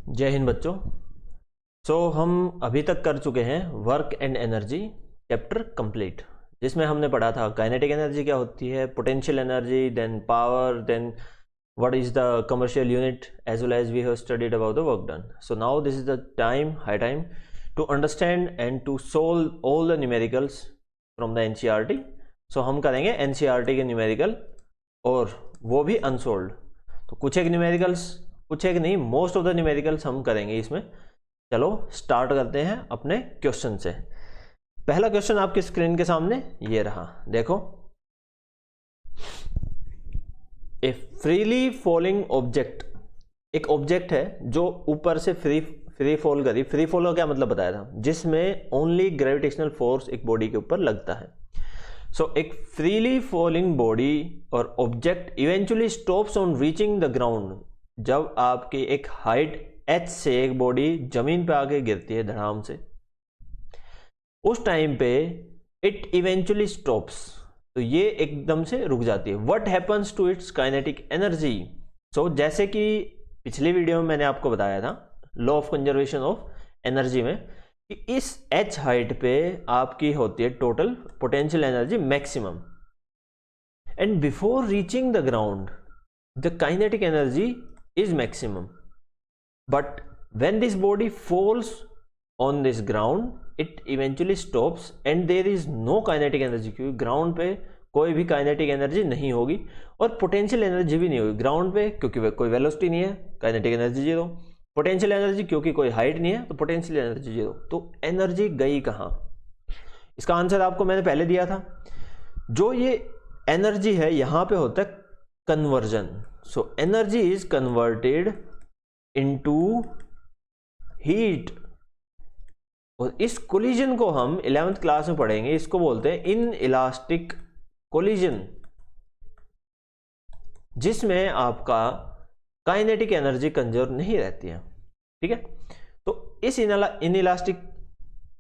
जय हिंद बच्चों। हम अभी तक कर चुके हैं work and energy chapter complete, जिसमें हमने पढ़ा था काइनेटिक एनर्जी क्या होती है, potential energy, then power, then what is the commercial unit, as well as we have studied about the work done. So now this is the high time to understand and to solve all the numericals from the NCERT. So हम करेंगे NCERT के numerical और वो भी unsold. तो कुछ एक numericals, कुछ एक नहीं, मोस्ट ऑफ द न्यूमेरिकल्स हम करेंगे इसमें। चलो स्टार्ट करते हैं अपने क्वेश्चन से। पहला क्वेश्चन आपकी स्क्रीन के सामने ये रहा, देखो। ए फ्रीली फॉलिंग ऑब्जेक्ट, एक ऑब्जेक्ट है जो ऊपर से फ्री फॉल करी। फ्री फॉल का क्या मतलब बताया था, जिसमें ओनली ग्रेविटेशनल फोर्स एक बॉडी के ऊपर लगता है। सो एक फ्रीली फॉलिंग बॉडी और object eventually stops on reaching the ground. जब आपकी एक हाइट h से एक बॉडी जमीन पे आके गिरती है धड़ाम से, उस टाइम पे इट इवेंचुअली स्टॉप्स, तो ये एकदम से रुक जाती है। What happens to its kinetic energy. So जैसे कि पिछली वीडियो में मैंने आपको बताया था law of conservation of energy में, कि इस h हाइट पे आपकी होती है total potential energy maximum, and before reaching the ground the kinetic energy is maximum, but when this body falls on this ground it eventually stops and there is no kinetic energy, क्योंकि ground पे कोई भी kinetic energy नहीं होगी और potential energy भी नहीं होगी ग्राउंड पे, क्योंकि कोई वेलोसिटी नहीं है, kinetic energy zero. Potential energy क्योंकि कोई हाइट नहीं है तो पोटेंशियल एनर्जी जीरो। तो एनर्जी गई कहाँ, इसका आंसर आपको मैंने पहले दिया था। जो ये एनर्जी है यहाँ पे होता है conversion. So energy is converted into heat, और इस कोलिजन को हम 11th क्लास में पढ़ेंगे, इसको बोलते हैं इन इलास्टिक कोलिजन, जिसमें आपका काइनेटिक एनर्जी कंजर्व नहीं रहती है। ठीक है, तो इस इन इलास्टिक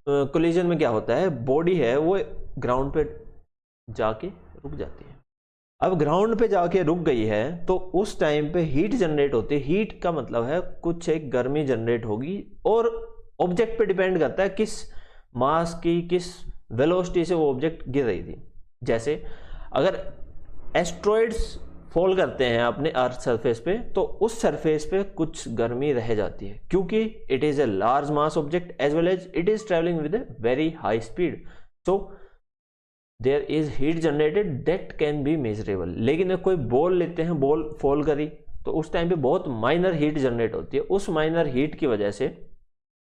कोलिजन में क्या होता है, बॉडी है वो ग्राउंड पे जाके रुक जाती है। अब ग्राउंड पे जाके रुक गई है तो उस टाइम पे हीट जनरेट होती है। हीट का मतलब है कुछ एक गर्मी जनरेट होगी, और ऑब्जेक्ट पे डिपेंड करता है किस मास की, किस वेलोसिटी से वो ऑब्जेक्ट गिर रही थी। जैसे अगर एस्ट्रॉइड्स फॉल करते हैं अपने अर्थ सरफेस पे, तो उस सरफेस पे कुछ गर्मी रह जाती है, क्योंकि it is a large mass object as well as it is travelling with a very high speed. So there is heat generated that can be measurable. लेकिन कोई बॉल लेते हैं, बॉल फॉल करी, तो उस टाइम पे बहुत माइनर हीट जनरेट होती है। उस माइनर हीट की वजह से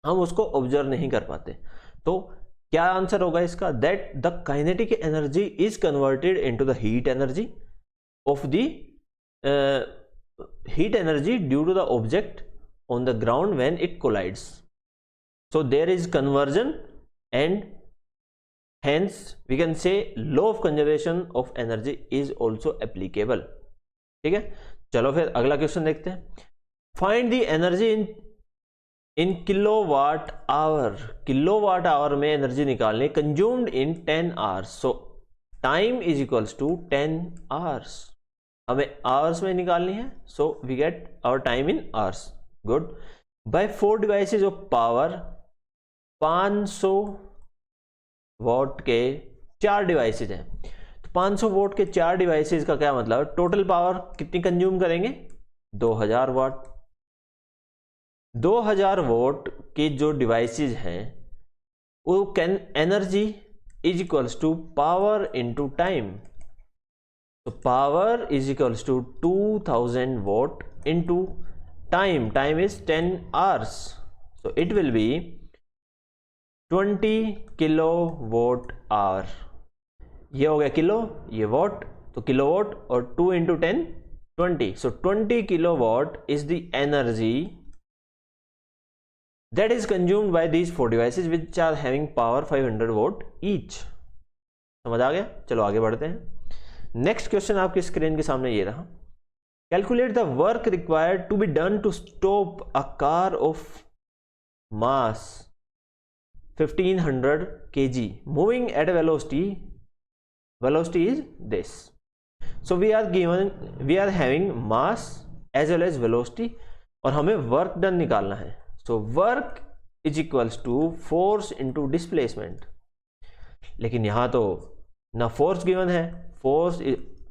हम उसको ऑब्जर्व नहीं कर पाते। तो क्या आंसर होगा इसका, that the kinetic energy is converted into the heat energy of the heat energy due to the object on the ground when it collides. So there is conversion and hence we can say law of conservation of energy is also applicable। ठीक है, चलो फिर अगला question देखते हैं। Find the energy in kilowatt hour. Kilowatt hour में energy निकालनी, consumed in 10 hours. So time is equals to 10 hours. हमें आवर्स में निकालनी है, so we get hour time in hours. Good. By 4 devices of power, 500 watt के 4 devices हैं। तो 500 vote के 4 डिवाइसेज का क्या मतलब, टोटल पावर कितनी कंज्यूम करेंगे, 2000 वाट। 2000 वोट के जो डिवाइसेज हैं वो can energy is equals to power into time. तो power is equals to 2000 watt into time, time is 10 hours. So it will be 20 kilowatt hour. ये हो गया किलो, ये वॉट, तो किलो वॉट, और 2 into 10 20। So 20 kilo watt is the energy that is consumed by these 4 devices which are having power 500 watt each. समझ आ गया, चलो आगे बढ़ते हैं। नेक्स्ट क्वेश्चन आपकी स्क्रीन के सामने ये रहा। Calculate the work required to be done to stop a car of mass 1500 kg moving at a velocity is this. So we are having mass as well as velocity और हमें work done निकालना है। So work is equals to force into displacement. लेकिन यहां तो ना force given है, force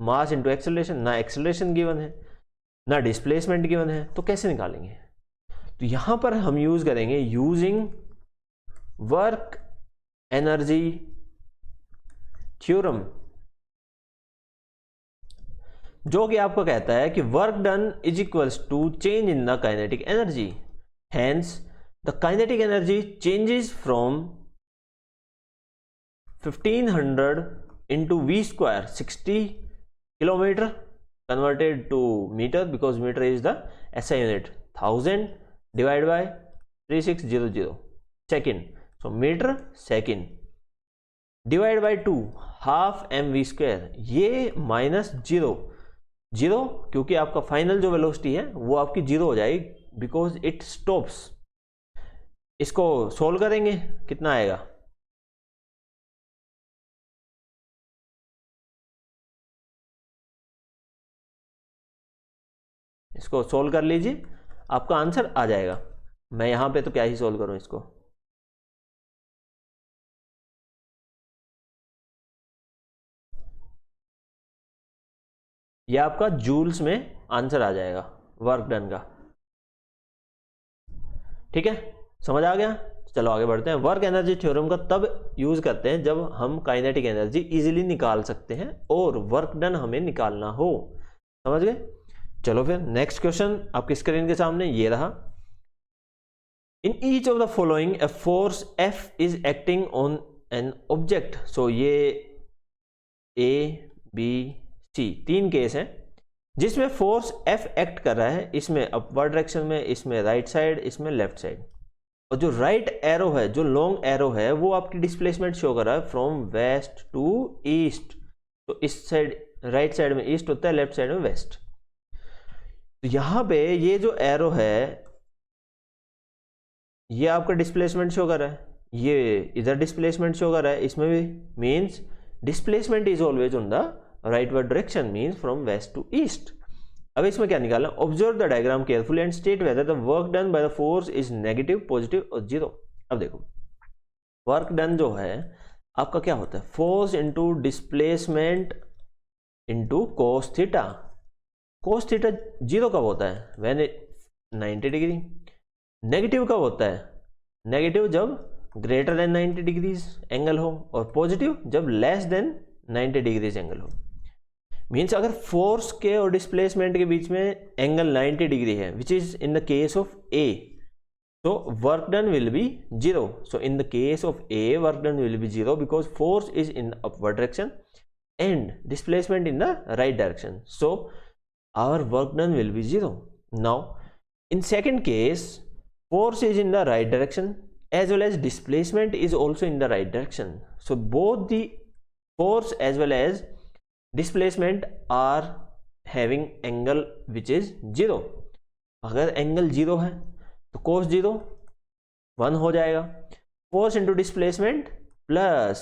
mass into acceleration, ना एक्सेलरेशन गिवन है, ना डिस्प्लेसमेंट गिवन है, तो कैसे निकालेंगे? तो यहां पर हम यूज करेंगे यूजिंग वर्क एनर्जी थ्योरम, जो कि आपको कहता है कि work done is equals to change in the kinetic energy, hence the kinetic energy changes from 1500 into v square 60 kilometer converted to meter because meter is the SI unit, 1000 divided by 3600 second, so meter second divided by 2 half mv square, ये minus zero क्योंकि आपका final जो velocity है वो आपकी zero हो जाएगी because it stops. इसको सोल्व करेंगे, कितना आएगा? इसको सोल्व कर लीजिए, आपका आंसर आ जाएगा। मैं यहां पे तो क्या ही सोल्व करूं इसको। यह आपका जूल्स में आंसर आ जाएगा वर्क डन का। ठीक है, समझ आ गया? चलो आगे बढ़ते हैं। वर्क एनर्जी थ्योरम का तब यूज करते हैं जब हम काइनेटिक एनर्जी इजीली निकाल सकते हैं और वर्क डन हमें निकालना हो। समझ गए? चलो फिर नेक्स्ट क्वेश्चन आपकी स्क्रीन के सामने ये रहा। In each of the following a force F is acting on an object. So ये A, B, C तीन केस हैं जिसमें फोर्स F एक्ट कर रहा है, इसमें अपवर्ड डायरेक्शन में, इसमें राइट साइड, इसमें लेफ्ट साइड। और जो राइट एरो है, जो लॉन्ग एरो है, वो आपकी डिस्प्लेसमेंट शो कर रहा है फ्रॉम वेस्ट टू ईस्ट। तो इस साइड राइट साइड में ईस्ट होता है, लेफ्ट साइड में वेस्ट। तो यहां पे ये जो एरो है ये आपका डिस्प्लेसमेंट शो कर रहा है, ये इधर डिस्प्लेसमेंट शो कर रहा है, इसमें भी means displacement is always on the rightward direction, means from west to east. अब इसमें क्या निकालना? Observe the diagram carefully and state whether the work done by the force is negative, positive और जीरो। अब देखो वर्क डन जो है आपका क्या होता है? Force into displacement into cos theta. Cos theta zero कब होता है? When 90 degree. नेगेटिव कब होता है? नेगेटिव जब ग्रेटर देन 90 डिग्रीज एंगल हो, और पॉजिटिव जब लेस देन 90 डिग्रीज एंगल हो। मीन्स अगर फोर्स के और डिस्प्लेसमेंट के बीच में एंगल 90 डिग्री है, which is in the case of A, so work done will be 0. So in the case of A, work done will be 0 because force is in the upward direction and displacement in the right direction. So our work done will be 0. Now in second case, force is in the right direction as well as displacement is also in the right direction. So both the force as well as displacement are having angle which is 0. अगर angle 0 है तो कोस 0 1 हो जाएगा, force into displacement plus,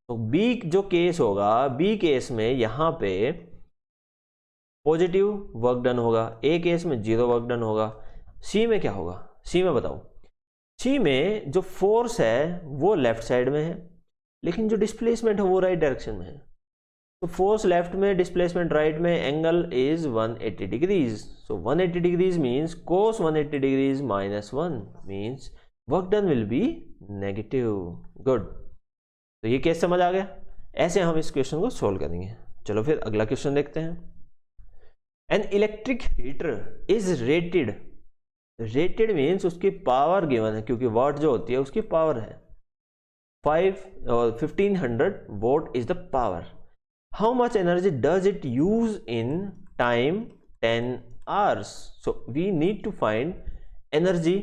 तो B जो case होगा, B case में यहां पे पॉजिटिव वर्क डन होगा, ए केस में 0 वर्क डन होगा। सी में क्या होगा? सी में बताओ। सी में जो फोर्स है वो लेफ्ट साइड में है, लेकिन जो डिस्प्लेसमेंट है वो राइट डायरेक्शन में है। तो फोर्स लेफ्ट में, डिस्प्लेसमेंट राइट में, angle is 180 degrees. So 180 degrees means cos 180 degrees minus 1 means work done will be negative. Good, तो ये केस समझ आ गया। ऐसे हम इस क्वेश्चन को सोल्व करेंगे। चलो फिर अगला क्वेश्चन देखते हैं। An electric heater is rated, rated means उसकी पावर गिवन है, क्योंकि वाट जो होती है उसकी पावर है 1500 vote is the power. How much energy does it use in time 10 hours? So we need to find energy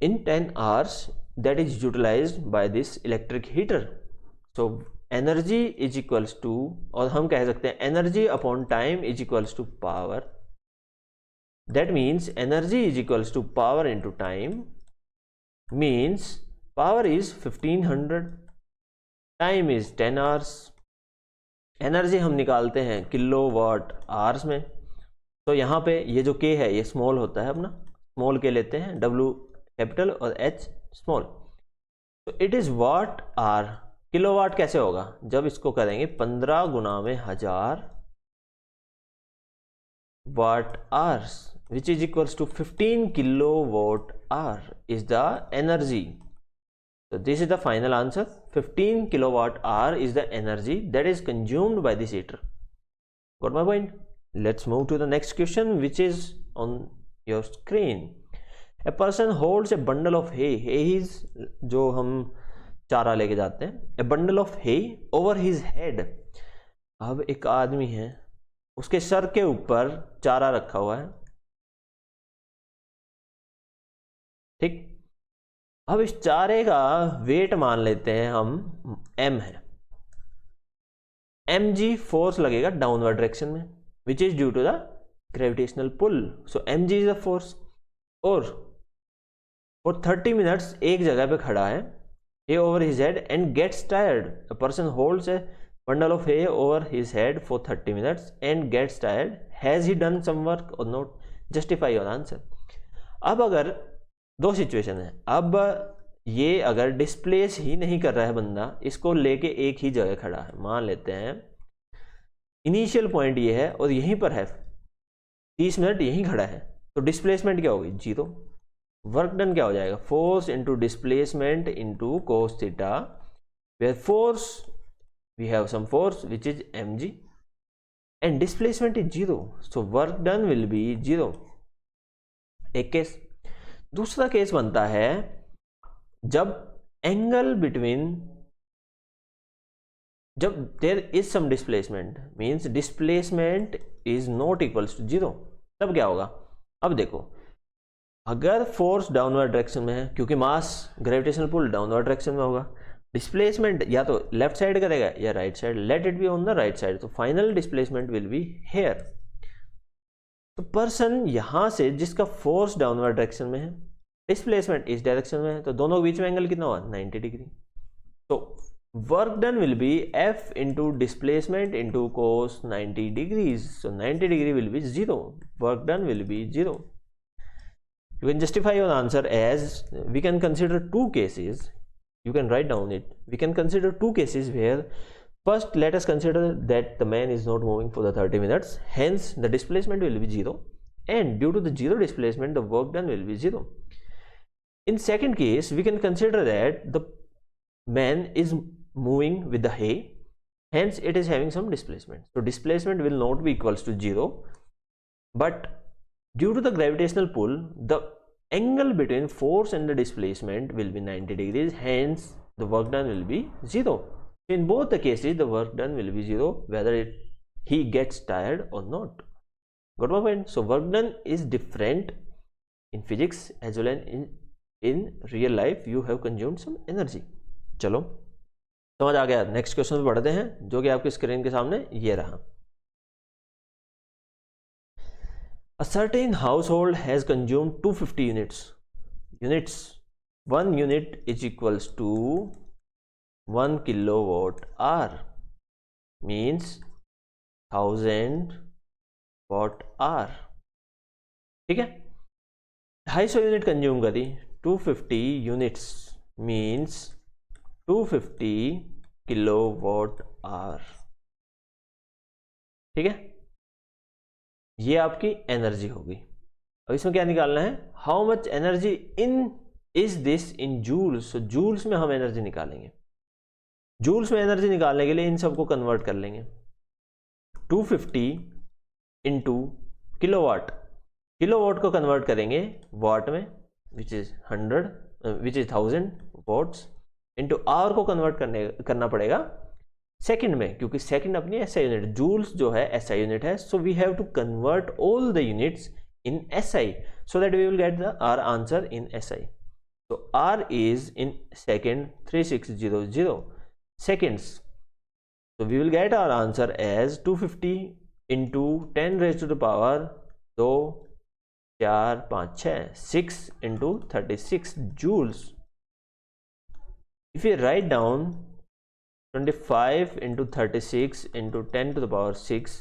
in 10 hours that is utilized by this electric heater. So energy is equals to, और हम कह सकते हैं energy upon time is equals to power. That means energy is equals to power into time, means power is 1500, time is 10 hours. Energy हम निकालते हैं kilo watt hours में, तो यहाँ पे ये जो के है ये स्मॉल होता है अपना, स्मॉल के लेते हैं, W कैपिटल और H स्मॉल। तो it is watt hour, kilowatt कैसे होगा, जब इसको करेंगे 15 गुना में 1000 watt hours, which is equals to 15 kilowatt hour is the energy. So this is the final answer. 15 kilowatt hour is the energy that is consumed by this heater. Got my point? Let's move to the next question, which is on your screen. A person holds a bundle of hay. Hay is जो हम चारा लेके जाते हैं. A bundle of hay over his head. अब एक आदमी है, उसके सर के ऊपर चारा रखा हुआ है, ठीक। अब इस चारे का वेट मान लेते हैं हम m है, mg फोर्स लगेगा डाउनवर्ड डायरेक्शन में, which is due to the gravitational pull. So mg is a force, और फॉर 30 मिनट्स एक जगह पे खड़ा है, hay over his head and gets tired. A person holds a bundle of hay over his head for 30 minutes and gets tired. Has he done some work or not? Justify your answer. अब अगर दो situation है, अब ये अगर displace ही नहीं कर रहा है बंदा, इसको लेके एक ही जगह खड़ा है, मान लेते हैं इनिशियल पॉइंट ये है और यहीं पर है, 30 मिनट यहीं खड़ा है, तो डिस्प्लेसमेंट क्या होगी, 0। वर्क डन क्या हो जाएगा, force into displacement into cos theta, where force we have some force which is mg and displacement is 0, so work done will be 0। एक केस। दूसरा केस बनता है जब एंगल बिटवीन, जब there is some displacement, means displacement is not equals to 0, तब क्या होगा। अब देखो, अगर फोर्स डाउनवर्ड डायरेक्शन में है, क्योंकि mass gravitational pull downward direction में होगा, डिस्प्लेसमेंट या तो लेफ्ट साइड करेगा या right side, let it be on the right side, तो final displacement will be here. तो पर्सन यहां से जिसका फोर्स डाउनवर्ड डायरेक्शन में है, डिस्प्लेसमेंट इस डायरेक्शन में है, तो दोनों के बीच में एंगल कितना हुआ, 90 डिग्री। तो work done will be F into displacement into cos 90 degrees, so 90 degree will be 0, work done will be 0। You can justify your answer as we can consider two cases. You can write down it. We can consider two cases where first let us consider that the man is not moving for the 30 minutes, hence the displacement will be 0, and due to the 0 displacement the work done will be 0. In second case we can consider that the man is moving with the hay, hence it is having some displacement, so displacement will not be equals to 0, but due to the gravitational pull the angle between force and the displacement will be 90 degrees, hence the work done will be 0. In both the cases the work done will be 0 whether he gets tired or not. Got my point? So work done is different in physics as well as in real life you have consumed some energy. चलो समझ आ गया। Next question पे पढ़ते हैं, जो कि आपकी स्क्रीन के सामने ये रहा। A certain household has consumed 250 units. One unit is equals to 1 kilowatt hour, means 1000 watt hour। ठीक है, 250 यूनिट कंज्यूम करी, 250 यूनिट्स मीन्स 250 किलोवाट आवर। ठीक है, ये आपकी एनर्जी होगी। अब इसमें क्या निकालना है, how much energy in is this in joules. Joules में हम एनर्जी निकालेंगे। जूल्स में एनर्जी निकालने के लिए इन सबको कन्वर्ट कर लेंगे। 250 इंटू किलोवाट, किलोवाट को कन्वर्ट करेंगे वाट में, which is 1000 watts, into hour को कन्वर्ट करना पड़ेगा सेकंड में, क्योंकि सेकंड अपनी एसआई यूनिट, जूल्स जो है एसआई यूनिट है, so we have to convert all the units in SI so that we will get the R answer in SI. तो R is in second 3600 seconds, so we will get our answer as 250 into 10 raised to the power 2 4 5 6 6 into 36 joules. If we write down 25 into 36 into 10 to the power 6,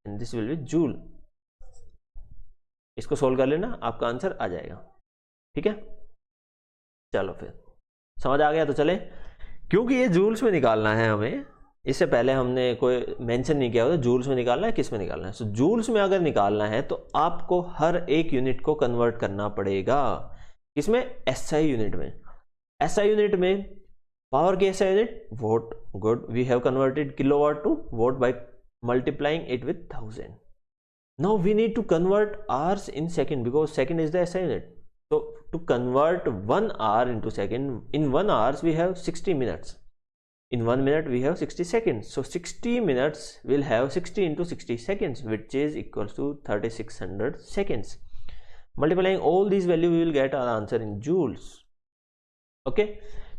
and this will be joule. इसको solve कर लेना, आपका answer आ जाएगा। ठीक है, चलो फिर समझ आ गया तो चले, क्योंकि ये जूल्स में निकालना है हमें, इससे पहले हमने कोई मेंशन नहीं किया होता जूल्स में निकालना है किस में निकालना है। सो जूल्स में अगर निकालना है तो आपको हर एक यूनिट को कन्वर्ट करना पड़ेगा, इसमें एसआई यूनिट में। एसआई यूनिट में पावर की SI unit watt, good, we have converted kilowatt to watt by multiplying it with 1000। Now we need to convert hours in second because second is the SI unit. So to convert 1 hour into second, in 1 hour we have 60 minutes. In 1 minute we have 60 seconds. So 60 minutes will have 60 into 60 seconds, which is equals to 3600 seconds. Multiplying all these values, we will get our answer in joules. Okay.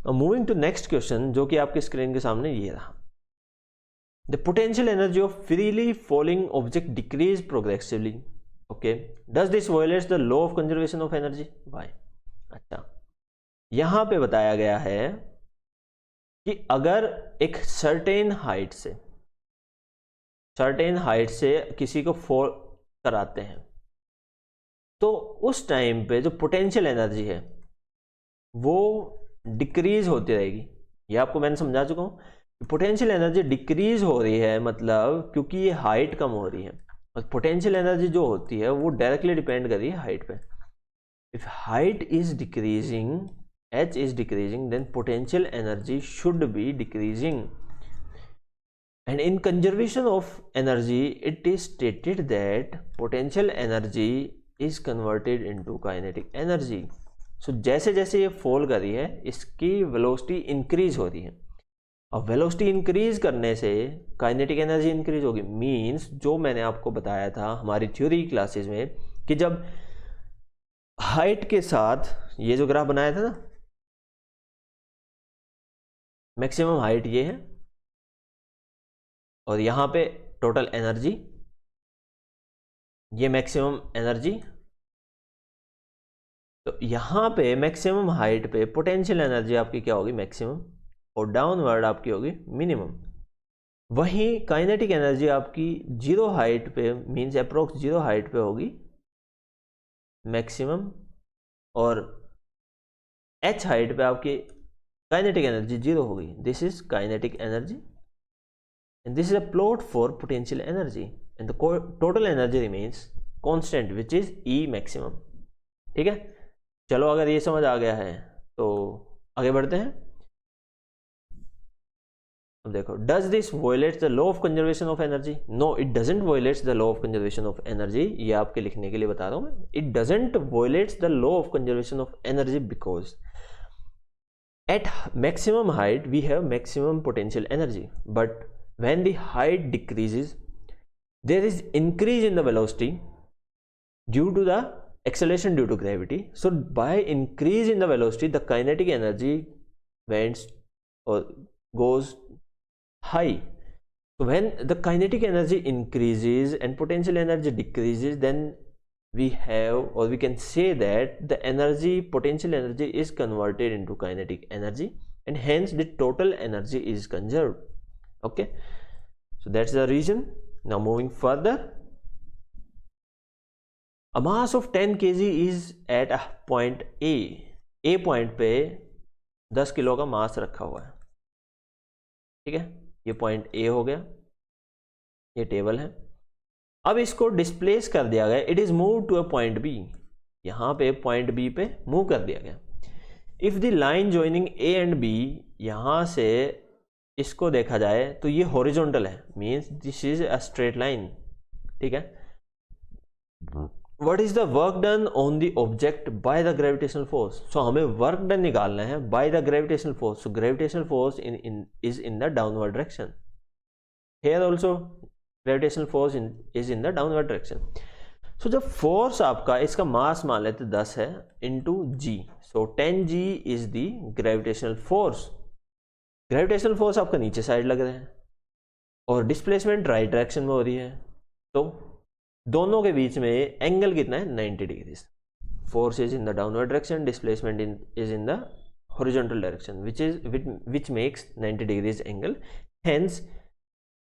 Now moving to next question, जो कि आपके screen के सामने ये रहा. The potential energy of freely falling object decrease progressively. Okay, does this violates the law of conservation of energy? Why? अच्छा, यहां पे बताया गया है कि अगर एक सर्टेन हाइट से किसी को फॉल कराते हैं तो उस टाइम पे जो पोटेंशियल एनर्जी है वो डिक्रीज होती रहेगी। ये आपको मैंने समझा चुका हूं, पोटेंशियल एनर्जी डिक्रीज हो रही है मतलब क्योंकि ये हाइट कम हो रही है, और पोटेंशियल एनर्जी जो होती है वो डायरेक्टली डिपेंड कर रही है हाइट पे। If height is decreasing, h is decreasing, then potential energy should be decreasing. And in conservation of energy, it is stated that potential energy is converted into kinetic energy. So जैसे जैसे ये fall कर रही है इसकी velocity increase हो रही है, और वेलोसिटी इंक्रीज करने से काइनेटिक एनर्जी इंक्रीज होगी। मींस जो मैंने आपको बताया था हमारी थ्योरी क्लासेस में कि जब हाइट के साथ ये जो ग्राफ बनाया था ना, मैक्सिमम हाइट ये है और यहां पे टोटल एनर्जी, ये मैक्सिमम एनर्जी, तो यहां पे मैक्सिमम हाइट पे पोटेंशियल एनर्जी आपकी क्या होगी, मैक्सिमम, और डाउनवर्ड आपकी होगी मिनिमम। वहीं काइनेटिक एनर्जी आपकी जीरो हाइट पे मींस अप्रोक्स जीरो हाइट पे होगी मैक्सिमम, और h हाइट पे आपकी काइनेटिक एनर्जी जीरो होगी। This is kinetic energy and this is a plot for potential energy and the total energy remains constant which is E maximum. ठीक है, चलो अगर ये समझ आ गया है तो आगे बढ़ते हैं। अब देखो, does this violates the law of conservation of energy? No, it doesn't violates the law of conservation of energy. ये आपके लिखने के लिए बता रहा हूं मैं। It doesn't violates the law of conservation of energy because at maximum height we have maximum potential energy, but when the height decreases there is increase in the velocity due to the acceleration due to gravity. So by increase in the velocity the kinetic energy went or goes high. So when the kinetic energy increases and potential energy decreases, then we have, or we can say that the energy, potential energy is converted into kinetic energy and hence the total energy is conserved. Okay, so that's the reason. Now moving further, a mass of 10 kg is at a point A. A point पे 10 kilo का मास रखा हुआ है। ठीक है, ये point A हो गया, ये टेबल है। अब इसको डिस्प्लेस कर दिया गया, it is move to a point B। यहां पे पॉइंट B पे मूव कर दिया गया। If the line joining A and B, यहां से इसको देखा जाए तो ये हॉरिजॉन्टल है, means this is a straight line. ठीक है, What is the work done on the object by the gravitational force? So हमें वर्क डन निकालना है by the gravitational force. So gravitational force is in the downward direction. Here also gravitational force is in the downward direction. So जब force आपका, इसका मास मान लेते 10 है into g. So 10g is the gravitational force. Gravitational force आपका नीचे side लग रहा है और डिस्प्लेसमेंट राइट डायरेक्शन में हो रही है, तो दोनों के बीच में एंगल कितना है, 90 degrees. Force is in the downward direction, displacement is in the horizontal direction which makes 90 degrees angle, hence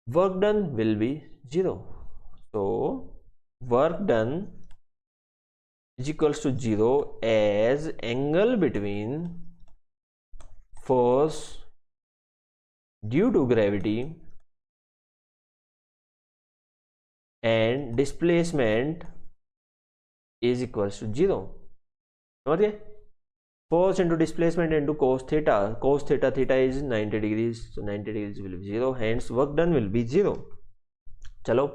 work done will be 0. So work done is equals to 0 as angle between force due to gravity and displacement is equals to 0. समझ गए? Force into displacement into cos theta. Cos theta, theta is 90 degrees, so 90 degrees will be 0. Hence work done will be 0. चलो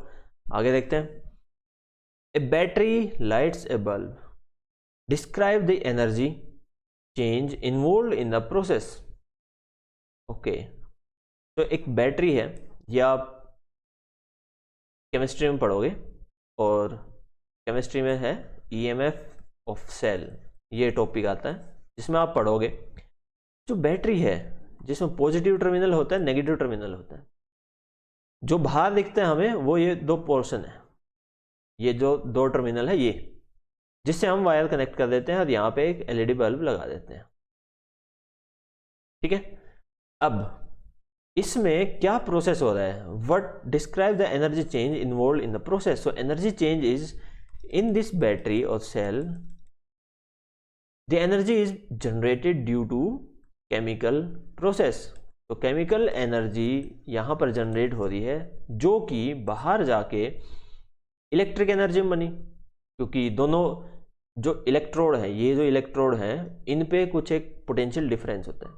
आगे देखते हैं. A battery lights a bulb. Describe the energy change involved in the process. Okay. तो एक battery है, ये आप chemistry में पढ़ोगे, और केमिस्ट्री में है EMF ऑफ सेल, ये टॉपिक आता है जिसमें आप पढ़ोगे. जो बैटरी है जिसमें पॉजिटिव टर्मिनल होता है, नेगेटिव टर्मिनल होता है. जो बाहर दिखते हैं हमें वो ये दो पोर्शन है, ये जो दो टर्मिनल है, ये जिससे हम वायर कनेक्ट कर देते हैं और यहाँ पे एक LED बल्ब लगा देते हैं. ठीक है. अब इसमें क्या प्रोसेस हो रहा है? What describe the energy change involve in the process. So energy change is in this battery और cell, the energy is generated due to chemical process. तो केमिकल एनर्जी यहाँ पर जनरेट हो रही है जो कि बाहर जाके इलेक्ट्रिक एनर्जी में बनी, क्योंकि दोनों जो इलेक्ट्रोड है, ये जो इलेक्ट्रोड है, इन पे कुछ एक पोटेंशियल डिफरेंस होता है,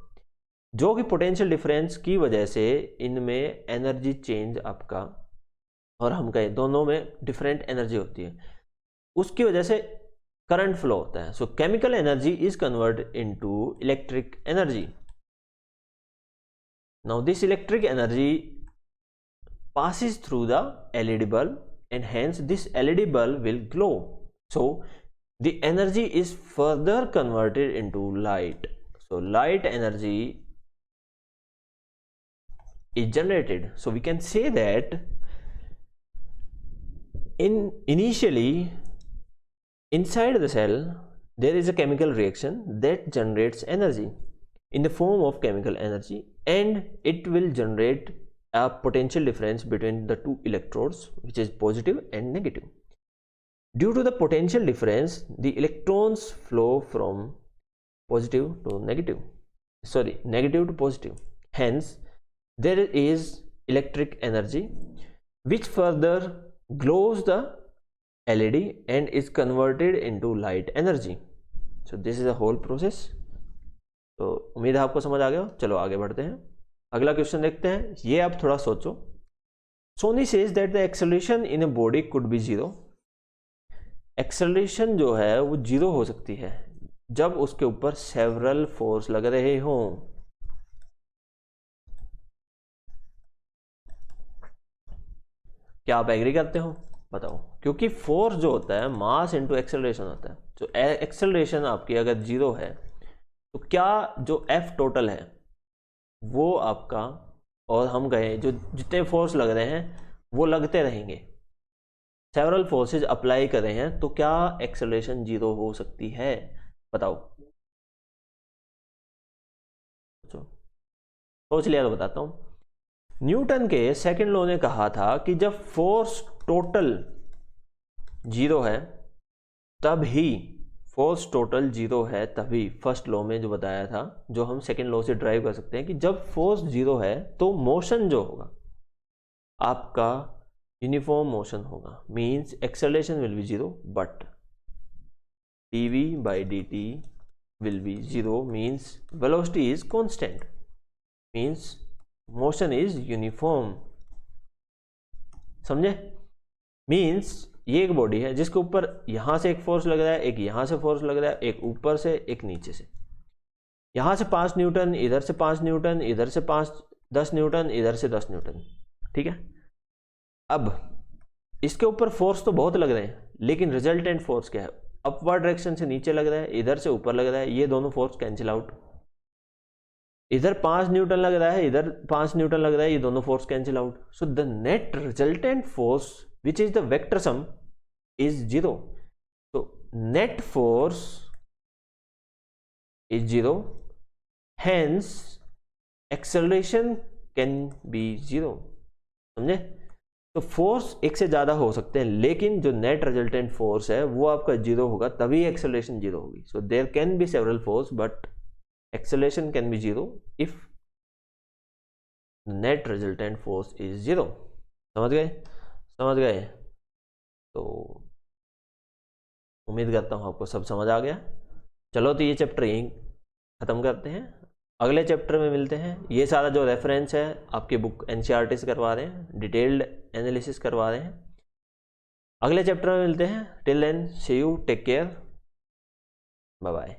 जो कि पोटेंशियल डिफरेंस की वजह से इनमें एनर्जी चेंज आपका, और हम कहें दोनों में डिफरेंट एनर्जी होती है, उसकी वजह से करंट फ्लो होता है. सो chemical energy is converted into electric energy. Now this electric energy passes through the LED bulb and hence this LED bulb will glow. So the energy is further converted into light. So light energy is generated. So we can say that initially inside the cell there is a chemical reaction that generates energy in the form of chemical energy, and it will generate a potential difference between the two electrodes, which is positive and negative. Due to the potential difference, the electrons flow from positive to negative, negative to positive. Hence there is electric energy which further glows the LED and is converted into light energy. So this is a whole process. तो उम्मीद है आपको समझ आ गया. चलो आगे बढ़ते हैं, अगला क्वेश्चन देखते हैं. ये आप थोड़ा सोचो. Soni says that the acceleration in a body could be 0. Acceleration जो है वो 0 हो सकती है जब उसके ऊपर सेवरल फोर्स लग रहे हों. क्या आप एग्री करते हो? बताओ. क्योंकि फोर्स जो होता है मास इनटू एक्सेलरेशन होता है. तो एक्सेलरेशन आपकी अगर 0 है तो क्या जो F टोटल है वो आपका, और हम कहें जो जितने फोर्स लग रहे हैं वो लगते रहेंगे, सेवरल फोर्सेज अप्लाई कर रहे हैं, तो क्या एक्सेलरेशन 0 हो सकती है? बताओ. सोच लिया तो बताता हूं. न्यूटन के सेकंड लॉ ने कहा था कि जब फोर्स टोटल 0 है तब ही, फोर्स टोटल 0 है तभी, फर्स्ट लॉ में जो बताया था, जो हम सेकंड लॉ से ड्राइव कर सकते हैं, कि जब फोर्स 0 है तो मोशन जो होगा आपका यूनिफॉर्म मोशन होगा. Means acceleration will be 0 but dv by dt will be 0, means velocity is constant, means motion is uniform. समझे? मीन्स ये एक बॉडी है जिसके ऊपर यहां से एक फोर्स लग रहा है, एक यहां से फोर्स लग रहा है, एक ऊपर से, एक नीचे से. यहां से 5 न्यूटन, इधर से 5 न्यूटन, इधर से 10 न्यूटन, इधर से 10 न्यूटन. ठीक है. अब इसके ऊपर फोर्स तो बहुत लग रहे हैं, लेकिन रिजल्टेंट फोर्स क्या है? अपवर्ड डायरेक्शन से नीचे लग रहा है, इधर से ऊपर लग रहा है. ये दोनों फोर्स कैंसिल आउट. इधर 5 न्यूटन लग रहा है, इधर 5 न्यूटन लग रहा है, ये दोनों force cancel out. So the net resultant force which is the vector sum is 0. So net force is 0, hence acceleration can be 0. समझे? तो फोर्स एक से ज़्यादा हो सकते हैं, लेकिन जो नेट रिजल्टेंट फोर्स है वो आपका जीरो होगा, तभी एक्सेलरेशन जीरो होगी। So there can be several force but acceleration can be zero if net resultant force is zero. समझ गए? समझ गए? तो उम्मीद करता हूँ आपको सब समझ आ गया। चलो तो ये चैप्टर यहीं ख़त्म करते हैं, अगले चैप्टर में मिलते हैं। ये सारा जो रेफरेंस है आपकी बुक एनसीईआरटी से करवा रहे हैं, डिटेल्ड एनालिसिस करवा रहे हैं। अगले चैप्टर में मिलते हैं। Till then see you, take care, bye bye.